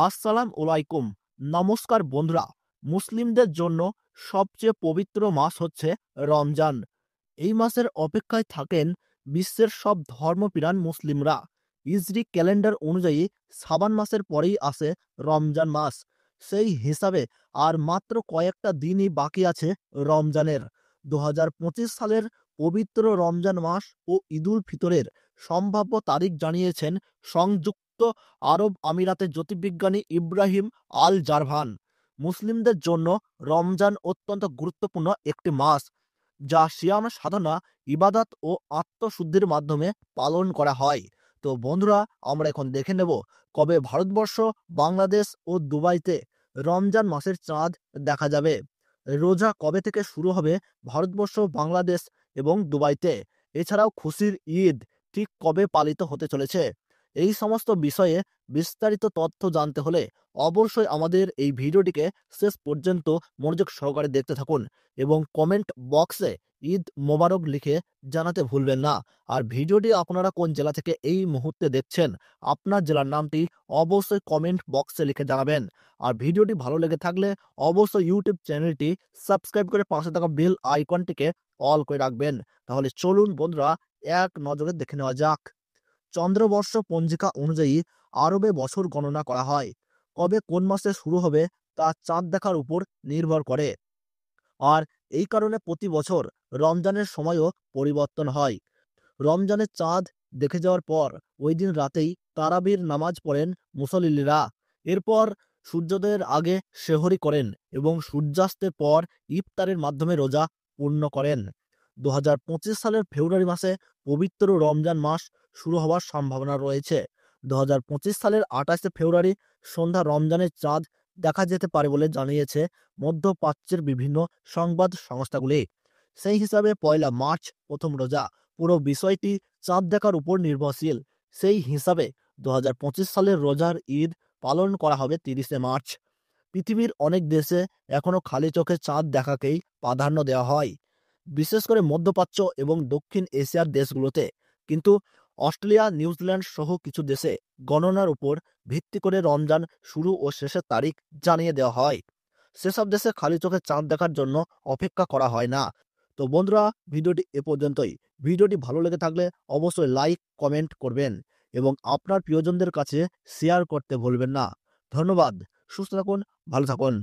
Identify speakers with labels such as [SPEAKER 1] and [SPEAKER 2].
[SPEAKER 1] আসসালাম আলাইকুম। নমস্কার বন্ধুরা। মুসলিমদের জন্য সবচেয়ে পবিত্র মাস হচ্ছে রমজান। এই মাসের অপেক্ষায় থাকেন বিশ্বের সব ধর্মপ্রাণ মুসলিমরা। হিজরি ক্যালেন্ডার অনুযায়ী শাবান মাসের পরেই আসে রমজান মাস। সেই হিসাবে আর মাত্র কয়েকটা দিনই বাকি আছে রমজানের। 2025 সালের পবিত্র রমজান মাস ও ঈদুল ফিতরের সম্ভাব্য তারিখ জানিয়েছেন সংযুক্ত আরব আমিরাতের জ্যোতির্বিজ্ঞানী ইব্রাহিম আল জারভান। মুসলিমদের জন্য রমজান অত্যন্ত গুরুত্বপূর্ণ একটি মাস, যা সিয়াম সাধনা, ইবাদত ও আত্মশুদ্ধির মাধ্যমে পালন করা হয়। তো বন্ধুরা, আমরা এখন দেখে নেব কবে ভারতবর্ষ, বাংলাদেশ ও দুবাইতে রমজান মাসের চাঁদ দেখা যাবে। রোজা কবে থেকে শুরু হবে ভারতবর্ষ, বাংলাদেশ এবং দুবাইতে। এছাড়াও খুশির ঈদ ঠিক কবে পালিত হতে চলেছে। এই সমস্ত বিষয়ে বিস্তারিত তথ্য জানতে হলে অবশ্যই আমাদের এই ভিডিওটিকে শেষ পর্যন্ত মনোযোগ সহকারে দেখতে থাকুন এবং কমেন্ট বক্সে ঈদ মোবারক লিখে জানাতে ভুলবেন না। আর ভিডিওটি আপনারা কোন জেলা থেকে এই মুহূর্তে দেখছেন, আপনার জেলার নামটি অবশ্যই কমেন্ট বক্সে লিখে জানাবেন। আর ভিডিওটি ভালো লেগে থাকলে অবশ্যই ইউটিউব চ্যানেলটি সাবস্ক্রাইব করে পাশে থাকা বেল আইকনটিকে অল করে রাখবেন। তাহলে চলুন বন্ধুরা, এক নজরে দেখে নেওয়া যাক। চন্দ্রবর্ষ পঞ্জিকা অনুযায়ী আরবে বছর গণনা করা হয়। কবে কোন মাসে শুরু হবে তা চাঁদ দেখার উপর নির্ভর করে। আর এই কারণে প্রতি বছর রমজানের সময়ও পরিবর্তন হয়। রমজানের চাঁদ দেখে যাওয়ার পর ওই দিন রাতেই তারাবির নামাজ পড়েন মুসল্লিরা। এরপর সূর্যোদয়ের আগে সেহরি করেন এবং সূর্যাস্তের পর ইফতারের মাধ্যমে রোজা পূর্ণ করেন। 2025 সালের ফেব্রুয়ারি মাসে পবিত্র রমজান মাস শুরু হওয়ার সম্ভাবনা রয়েছে। 2025 সালের 28 ফেব্রুয়ারি সন্ধ্যা রমজানের চাঁদ দেখা যেতে পারে বলে জানিয়েছে মধ্যপ্রাচ্যের বিভিন্ন সংবাদ সংস্থাগুলি। সেই হিসাবে 1 মার্চ প্রথম রোজা। পুরো বিষয়টি চাঁদ দেখার উপর নির্ভরশীল। সেই হিসাবে 2025 সালের রোজার ঈদ পালন করা হবে 30 মার্চ। পৃথিবীর অনেক দেশে এখনও খালি চোখে চাঁদ দেখাকেই প্রাধান্য দেওয়া হয়, বিশেষ করে মধ্যপ্রাচ্য এবং দক্ষিণ এশিয়ার দেশগুলোতে। কিন্তু অস্ট্রেলিয়া, নিউজিল্যান্ড সহ কিছু দেশে গণনার উপর ভিত্তি করে রমজান শুরু ও শেষের তারিখ জানিয়ে দেওয়া হয়। সেসব দেশে খালি চোখে চাঁদ দেখার জন্য অপেক্ষা করা হয় না। তো বন্ধুরা, ভিডিওটি এ পর্যন্তই। ভিডিওটি ভালো লেগে থাকলে অবশ্যই লাইক, কমেন্ট করবেন এবং আপনার প্রিয়জনদের কাছে শেয়ার করতে ভুলবেন না। ধন্যবাদ। সুস্থ থাকুন, ভালো থাকুন।